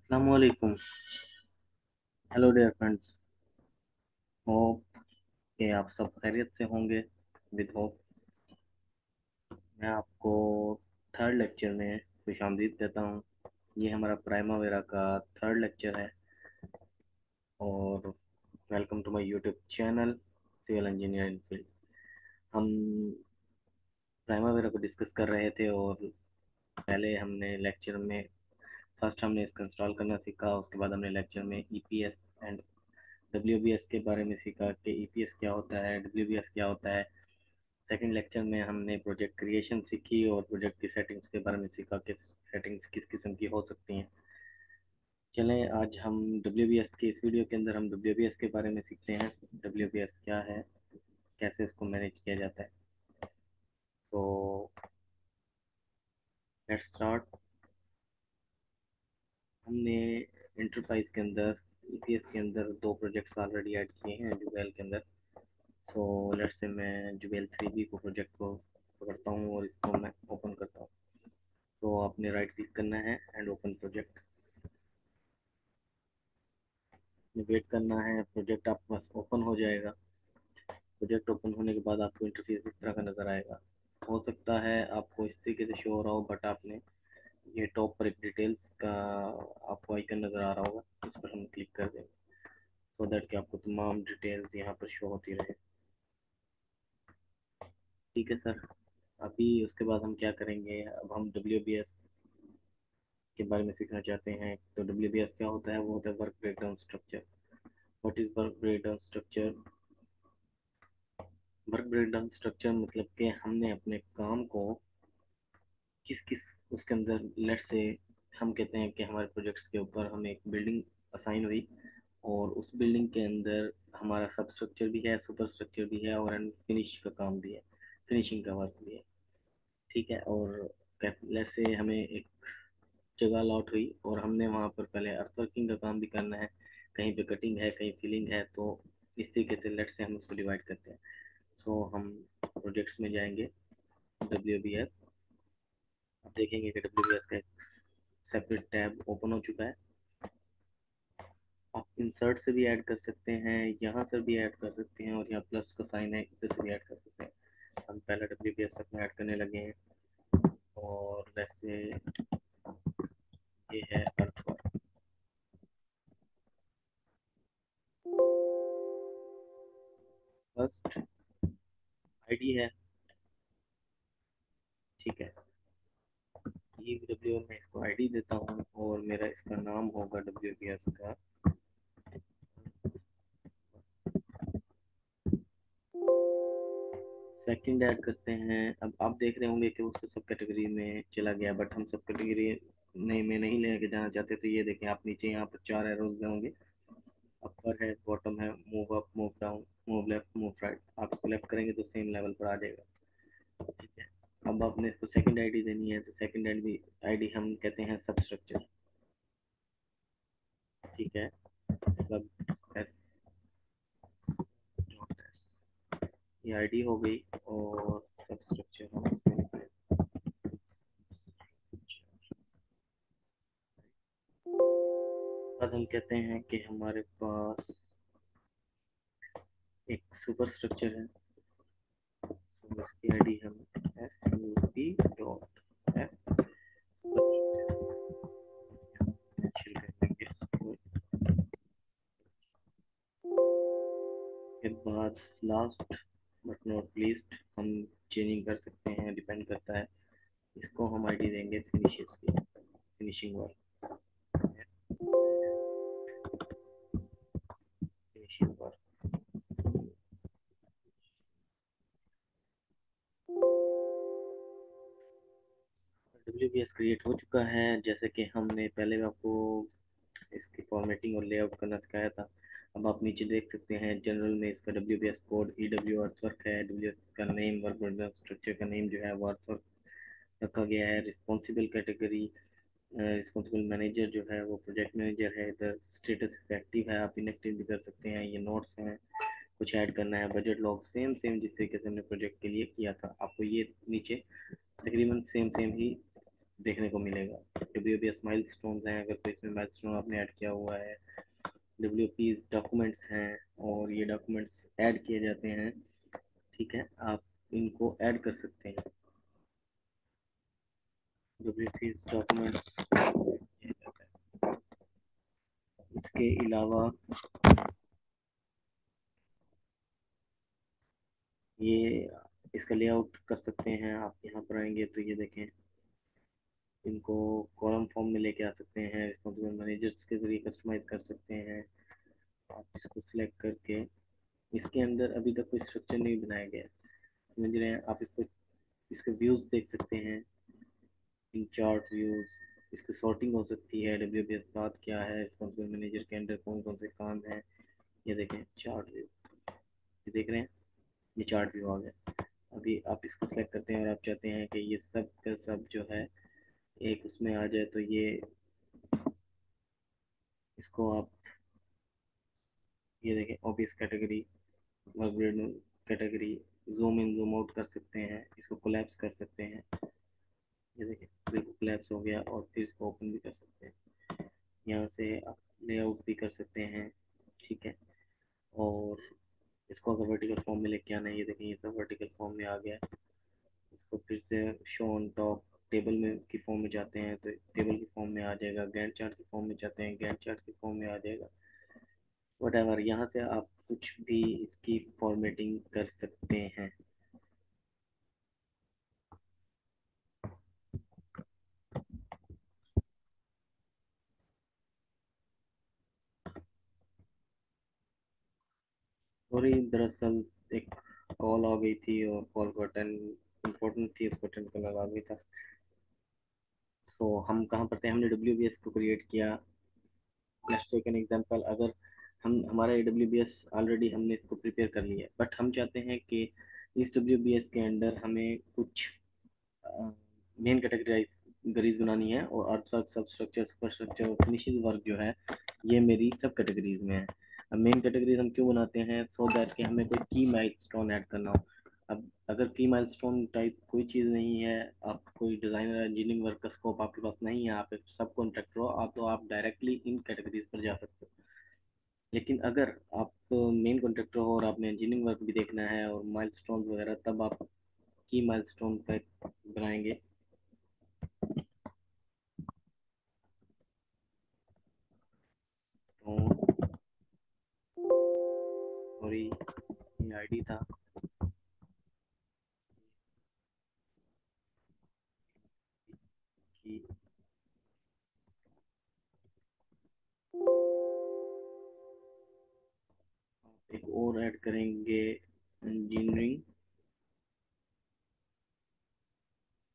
अस्सलामुअलैकुम। Hello dear friends. Hope कि आप सब खैरियत से होंगे। विद होप मैं आपको थर्ड लेक्चर में खुशामदीद कहता हूँ। ये हमारा प्राइमावेरा का थर्ड लेक्चर है और welcome to my YouTube channel civil engineering field. हम प्राइमावेरा को डिस्कस कर रहे थे और पहले हमने लेक्चर में फर्स्ट हमने इसको इंस्टॉल करना सीखा। उसके बाद हमने लेक्चर में ईपीएस एंड डब्ल्यूबीएस के बारे में सीखा कि ईपीएस क्या होता है, डब्ल्यूबीएस क्या होता है। सेकंड लेक्चर में हमने प्रोजेक्ट क्रिएशन सीखी और प्रोजेक्ट की सेटिंग्स के बारे में सीखा कि सेटिंग्स किस किस्म की हो सकती हैं। चलें आज हम डब्ल्यूबीएस के इस वीडियो के अंदर हम डब्ल्यूबीएस के बारे में सीखते हैं। डब्ल्यूबीएस क्या है, कैसे उसको मैनेज किया जाता है। तो लेट्स स्टार्ट। हमने इंटरप्राइज के अंदर ईपीएस के अंदर दो प्रोजेक्ट्स ऑलरेडी ऐड किए हैं जुबेल के अंदर। सो लेट्स से मैं जुबेल 3B को प्रोजेक्ट को पकड़ता हूँ और इसको मैं ओपन करता हूँ। तो आपने राइट क्लिक करना है एंड ओपन प्रोजेक्ट। वेट करना है, प्रोजेक्ट आपके पास ओपन हो जाएगा। प्रोजेक्ट ओपन होने के बाद आपको इंटरफेस इस तरह का नज़र आएगा। हो सकता है आपको इस तरीके से शो हो रहा हो, बट आपने ये टॉप पर एक डिटेल्स का आपको आइकन नज़र आ रहा होगा, इस पर हम क्लिक कर देंगे सो दैट कि आपको तमाम डिटेल्स यहाँ पर शो होती रहे। ठीक है सर। अभी उसके बाद हम क्या करेंगे, अब हम डब्ल्यू बी एस के बारे में सीखना चाहते हैं। तो डब्ल्यू बी एस क्या होता है, वो होता है work breakdown structure. What is work breakdown structure? Work breakdown structure मतलब कि हमने अपने काम को किस किस उसके अंदर लेट से हम कहते हैं कि हमारे प्रोजेक्ट्स के ऊपर हमें एक बिल्डिंग असाइन हुई और उस बिल्डिंग के अंदर हमारा सब स्ट्रक्चर भी है, सुपर स्ट्रक्चर भी है और फिनिश का काम भी है, फिनिशिंग का वर्क भी है। ठीक है। और लेट से हमें एक जगह अलॉट हुई और हमने वहाँ पर पहले अर्थवर्किंग का काम भी करना है, कहीं पे कटिंग है, कहीं फिलिंग है। तो इस तरीके से लेट से हम उसको डिवाइड करते हैं। सो हम प्रोजेक्ट्स में जाएंगे, डब्ल्यू बी एस। आप देखेंगे कि डब्ल्यू बी एस का एक सेपरेट टैब ओपन हो चुका है। आप इंसर्ट से भी ऐड कर सकते हैं, यहाँ से भी ऐड कर सकते हैं और यहाँ प्लस का साइन है, इधर से भी ऐड कर सकते हैं। हम पहले डब्ल्यू बी एस अपना ऐड करने लगे हैं और वैसे ये है अर्थवर्क। फर्स्ट आईडी है। ठीक है। ये डब्ल्यू मैं इसको आईडी देता हूँ और मेरा इसका नाम होगा डब्ल्यू बी एस का। सेकंड ऐड करते हैं। अब आप देख रहे होंगे कि उसको सब कैटेगरी में चला गया, बट हम सब कैटेगरी नहीं में नहीं लेके जाना चाहते। तो ये देखें आप, नीचे यहाँ पर चार एरोज होंगे। अपर है, बॉटम है, move up, move down, move left, move right. आप इसको लेफ्ट करेंगे तो सेम लेवल पर आ जाएगा। ठीक है। अब आपने इसको सेकंड आईडी देनी है, तो सेकंड आईडी आईडी हम कहते हैं सब स्ट्रक्चर। ठीक है। सब एस डॉट एस, ये आईडी हो गई और सब स्ट्रक्चर हम इसमें लिख बाद हम कहते हैं कि हमारे पास एक सुपर स्ट्रक्चर है। सो इसकी आईडी हम S U P dot S कर देंगे इसको। के बाद लास्ट बट नॉट लीस्ट हम चेंजिंग कर सकते हैं, डिपेंड करता है। इसको हम आईडी देंगे फिनिशेस की, finishing work, finishing work. W B S create हो चुका है, जैसे कि हमने पहले आपको इसकी फॉर्मेटिंग और लेआउट करना सिखाया था। अब आप नीचे देख सकते हैं जनरल में इसका W B S code E W earthwork है। डब्ल्यू एस का नेम, वर्क स्ट्रक्चर का नेम जो है वो अर्थवर्क रखा गया है। रिस्पॉन्सिबल कैटेगरी, रिस्पॉन्सिबल मैनेजर जो है वो प्रोजेक्ट मैनेजर है। इधर स्टेटस एक्टिव है, आप इनएक्टिव भी कर सकते हैं। ये नोट्स हैं, कुछ ऐड करना है। बजट लॉग सेम सेम जिस तरीके से हमने प्रोजेक्ट के लिए किया था, आपको ये नीचे तकरीबन सेम सेम ही देखने को मिलेगा WBS माइलस्टोन्स हैं, अगर कोई इसमें माइलस्टोन आपने ऐड किया हुआ है। WPs डॉक्यूमेंट्स हैं, और ये डॉक्यूमेंट्स ऐड किए जाते हैं। ठीक है, आप इनको ऐड कर सकते हैं। WPs डॉक्यूमेंट्स, इसके अलावा ये इसका लेआउट कर सकते हैं। आप यहाँ पर आएंगे तो ये देखें, इनको कॉलम फॉर्म में लेके आ सकते हैं, रिस्पॉन्सिबल मैनेजर्स के जरिए कस्टमाइज कर सकते हैं। आप इसको सिलेक्ट करके, इसके अंदर अभी तक कोई स्ट्रक्चर नहीं बनाया गया है, समझ रहे हैं आप। इसको, इसके व्यूज देख सकते हैं, इन चार्ट व्यूज। इसकी सॉर्टिंग हो सकती है, WPS बात क्या है, रिस्पॉन्सिबल मैनेजर के अंदर कौन कौन से काम हैं। ये देखें चार्ट व्यू, ये देख रहे हैं, ये चार्ट व्यू आ गया। अभी आप इसको सेलेक्ट करते हैं और आप चाहते हैं कि ये सब का सब जो है एक उसमें आ जाए, तो ये इसको आप, ये देखें obvious category, work grade category, zoom in zoom out कर सकते हैं, इसको कोलैप्स कर सकते हैं। ये देखें बिल्कुल कोलैप्स हो गया, और फिर इसको ओपन भी कर सकते हैं। यहाँ से आप लेआउट भी कर सकते हैं। ठीक है, और इसको अगर वर्टिकल फॉर्म में लेके आना है, ये देखें ये सब वर्टिकल फॉर्म में आ गया है। इसको फिर से शो ऑन टॉप टेबल में की फॉर्म में जाते हैं तो टेबल की फॉर्म में आ जाएगा, गैंट चार्ट की फॉर्म में जाते हैं गैंट चार्ट की फॉर्म में आ जाएगा। वट यहाँ से आप कुछ भी इसकी फॉर्मेटिंग कर सकते हैं। और ये दरअसल एक कॉल आ गई थी, और कॉल को अटेंड इम्पोर्टेंट थी, उसको अटेंड करना लाजमी था। सो हम कहाँ पर थे, हमने WBS को क्रिएट किया। लेट्स टेक एन एग्जांपल, अगर हम हमारा AWS ऑलरेडी हमने इसको प्रिपेयर कर लिया है, बट हम चाहते हैं कि इस WBS के अंदर हमें कुछ मेन कैटेगरीज बनानी है, और अर्थवर्क, सब स्ट्रक्चर, सुपर स्ट्रक्चर और फिनिशिंग वर्क जो है ये मेरी सब कैटेगरीज में है। अब मेन कैटेगरीज हम क्यों बनाते हैं, सो दैट कि हमें कोई की माइलस्टोन ऐड करना हो। अब अगर की माइलस्टोन टाइप कोई चीज़ नहीं है, आप कोई डिज़ाइनर इंजीनियरिंग वर्क का स्कोप आपके पास नहीं है, आप एक सब कॉन्ट्रैक्टर हो, आप तो आप डायरेक्टली इन कैटेगरीज पर जा सकते हो। लेकिन अगर आप मेन कॉन्ट्रैक्टर हो और आपने इंजीनियरिंग वर्क भी देखना है और माइलस्टोन वगैरह, तब आप की माइलस्टोन पर बनाएंगे। तो सॉरी, ये आईडी था कि एक और ऐड करेंगे, engineering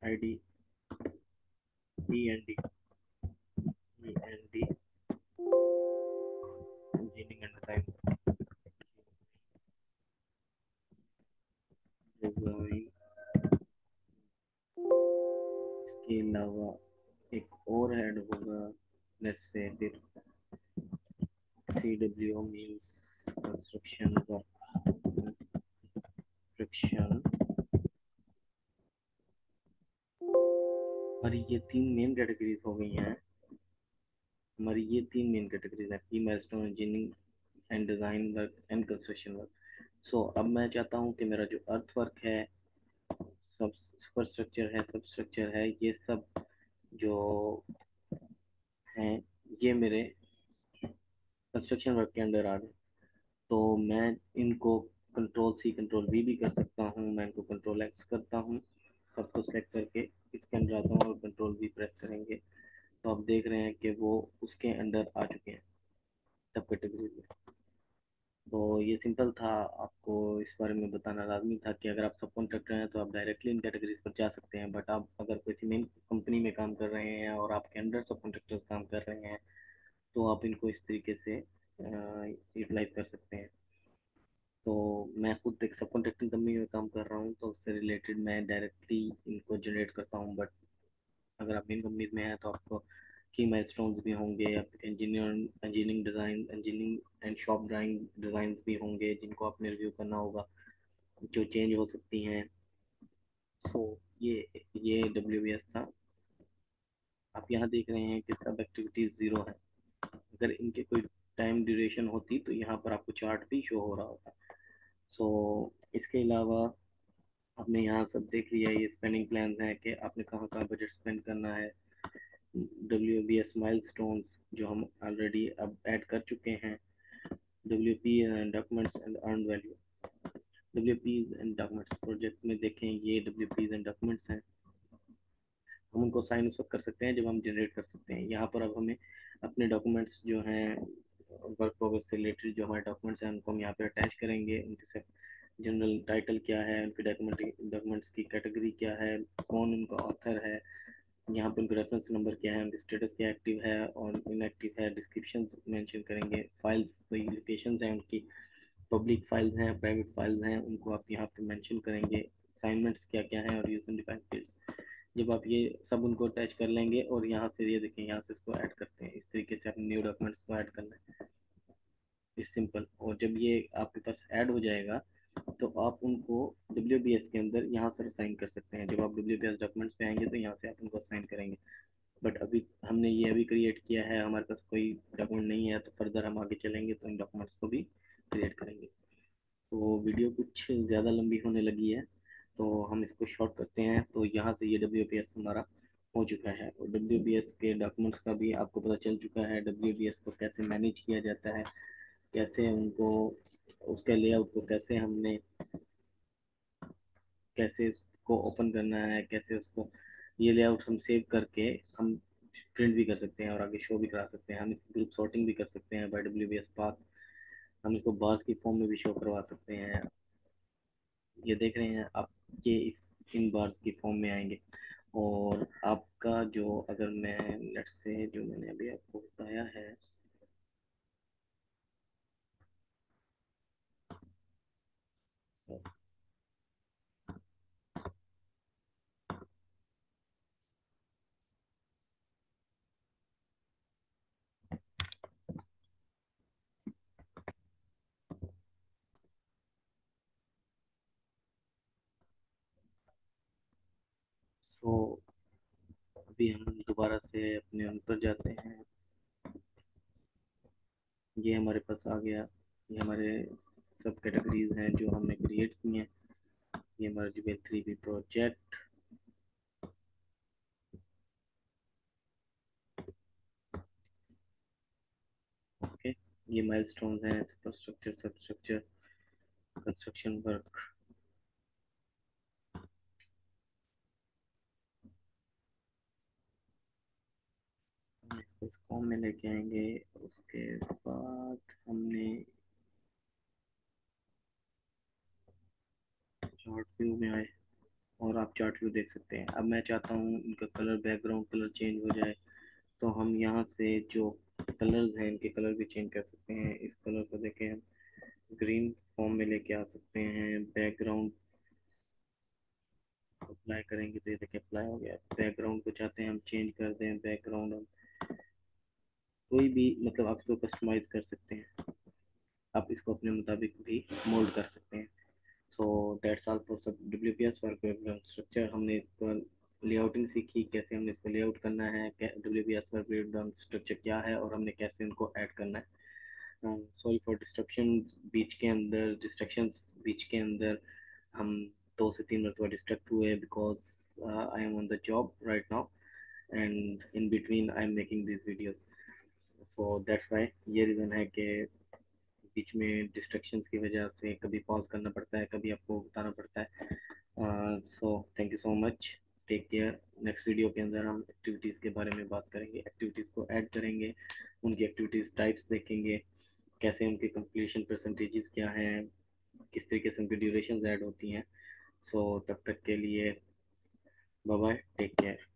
ID, END, END engineering and design. इसके अलावा एक और ऐड होगा, लेट्स से फिर CWO means construction work, construction. हमारी ये तीन मेन कैटेगरीज हो गई हैं, हमारी ये तीन मेन कैटेगरीज हैं, की milestone, engineering and design work and construction work. So अब मैं चाहता हूँ कि मेरा जो अर्थ वर्क है, सब सुपर स्ट्रक्चर है, सब स्ट्रक्चर है, ये सब जो हैं, ये मेरे कंस्ट्रक्शन वर्क के अंडर आ गए। तो मैं इनको कंट्रोल C कंट्रोल V भी कर सकता हूँ, मैं इनको कंट्रोल X करता हूँ, सबको सेलेक्ट करके इसके अंदर आता हूँ, और कंट्रोल V प्रेस करेंगे तो आप देख रहे हैं कि वो उसके अंदर आ चुके हैं सब कैटेगरी में। तो ये सिंपल था, आपको इस बारे में बताना लाजमी था कि अगर आप सब कॉन्ट्रैक्टर हैं तो आप डायरेक्टली इन कैटेगरीज पर जा सकते हैं, बट आप अगर किसी मेन कंपनी में काम कर रहे हैं और आपके अंडर सब कॉन्ट्रैक्टर्स काम कर रहे हैं, तो आप इनको इस तरीके से यूटिलाइज कर सकते हैं। तो मैं खुद एक सब कॉन्ट्रैक्टिंग कंपनी में काम कर रहा हूँ, तो उससे रिलेटेड मैं डायरेक्टली इनको जनरेट करता हूँ। बट अगर आप मेन कंपनीज में हैं तो आपको की माइलस्टोन्स भी होंगे, आपके engineering design, engineering and shop drawing designs भी होंगे जिनको आपने रिव्यू करना होगा, जो चेंज हो सकती हैं। सो ये WBS था। आप यहाँ देख रहे हैं कि सब एक्टिविटीज़ ज़ीरो है। अगर इनके कोई टाइम ड्यूरेशन होती तो यहाँ पर आपको चार्ट भी शो हो रहा होता। सो इसके अलावा आपने यहाँ सब देख लिया, ये स्पेंडिंग प्लान हैं कि आपने कहाँ कहाँ बजट स्पेंड करना है। WBS माइलस्टोन्स जो हम ऑलरेडी अब ऐड कर चुके हैं। WP and documents and earn value. WPs and documents project में देखें, ये WPs एंड डॉक्यूमेंट्स हैं। हम उनको साइन उस वक्त कर सकते हैं जब हम जनरेट कर सकते हैं। यहाँ पर अब हमें अपने डॉक्यूमेंट्स जो हैं वर्क प्रोग्रेस से रिलेटेड जो हमारे डॉक्यूमेंट्स हैं उनको हम यहाँ पे अटैच करेंगे। उनके साथ जनरल टाइटल क्या है, उनके डॉक्यूमेंट्स की कैटेगरी क्या है, कौन उनका ऑथर है, यहाँ पे उनका रेफरेंस नंबर क्या है, उनकी स्टेटस क्या एक्टिव है और इनएक्टिव है, डिस्क्रिप्शन मेंशन करेंगे, फाइल्स कोई लोकेशंस हैं उनकी, पब्लिक फाइल्स हैं, प्राइवेट फाइल्स हैं, उनको आप यहाँ पे मेंशन करेंगे, असाइनमेंट्स क्या क्या हैं और यूजर डिफाइंड फील्ड्स। जब आप ये सब उनको अटैच कर लेंगे और यहाँ से ये देखें, यहाँ से इसको ऐड करते हैं, इस तरीके से अपने न्यू डॉक्यूमेंट्स को ऐड करना है। इस सिंपल। और जब ये आपके पास ऐड हो जाएगा तो आप उनको WBS के अंदर यहाँ से असाइन कर सकते हैं। जब आप WBS डॉक्यूमेंट्स पे आएंगे तो यहाँ से आप उनको असाइन करेंगे। बट अभी हमने ये अभी क्रिएट किया है, हमारे पास कोई डॉक्यूमेंट नहीं है, तो फर्दर हम आगे चलेंगे तो इन डॉक्यूमेंट्स को भी क्रिएट करेंगे। तो वीडियो कुछ ज़्यादा लंबी होने लगी है तो हम इसको शॉर्ट करते हैं। तो यहाँ से ये WPS हमारा हो चुका है और WBS के डॉक्यूमेंट्स का भी आपको पता चल चुका है, WBS को कैसे मैनेज किया जाता है, कैसे उनको उसके लेआउट को कैसे हमने कैसे इसको ओपन करना है, कैसे उसको ये लेआउट हम सेव करके हम प्रिंट भी कर सकते हैं और आगे शो भी करा सकते हैं। हम इसकी ग्रुप सॉर्टिंग भी कर सकते हैं बाय WBS पाथ। हम इसको बार्स की फॉर्म में भी शो करवा सकते हैं। ये देख रहे हैं आप, ये इस इन बार्स की फॉर्म में आएंगे। और आपका जो अगर मैं लेट्स से जो मैंने अभी आपको बताया है, सो अभी हम दोबारा से अपने उन पर जाते हैं। ये हमारे पास आ गया, ये हमारे सब कैटेगरीज हैं जो हमने क्रिएट की हैं। ये हमारा GBL3B प्रोजेक्ट। ओके, ये माइलस्टोन्स हैं, सुपरस्ट्रक्चर, सबस्ट्रक्चर, कंस्ट्रक्शन वर्क। हम इसको इस फॉर्म में लेके आएंगे। उसके बाद हमने चार्ट व्यू में आए और आप चार्ट व्यू देख सकते हैं। अब मैं चाहता हूँ इनका कलर, बैकग्राउंड कलर चेंज हो जाए, तो हम यहाँ से जो कलर्स हैं इनके कलर भी चेंज कर सकते हैं। इस कलर को देखें, हम ग्रीन फॉर्म में लेके आ सकते हैं। बैकग्राउंड अप्लाई करेंगे तो ये देखिए अप्लाई हो गया। बैकग्राउंड को चाहते हैं हम चेंज कर दें, बैकग्राउंड हम कोई भी मतलब आप इसको कस्टमाइज कर सकते हैं, आप इसको अपने मुताबिक भी मोल्ड कर सकते हैं। सो दैट्स ऑल फॉर सब WPS वर्क स्ट्रक्चर। हमने इस पर लेआउटिंग सीखी, कैसे हमने इसको लेआउट करना है, WPS वर्क स्ट्रक्चर क्या है और हमने कैसे उनको ऐड करना है। सॉरी फॉर डिस्ट्रक्शन, डिस्ट्रक्शंस बीच के अंदर हम 2 से 3 मरतबा डिस्ट्रैक्ट हुए because I am on the job right now and in between I am making this videos. So that's why, ये रीज़न है कि बीच में डिस्ट्रक्शंस की वजह से कभी पॉज करना पड़ता है, कभी आपको बताना पड़ता है। So thank you so much, take care. Next video के अंदर हम एक्टिविटीज़ के बारे में बात करेंगे, एक्टिविटीज़ को ऐड करेंगे, उनकी एक्टिविटीज़ टाइप्स देखेंगे, कैसे उनके कंप्लीशन परसेंटेजेस क्या हैं, किस तरीके से उनकी ड्यूरेशंस ऐड होती हैं। सो तब तक के लिए बाय बाय, टेक केयर।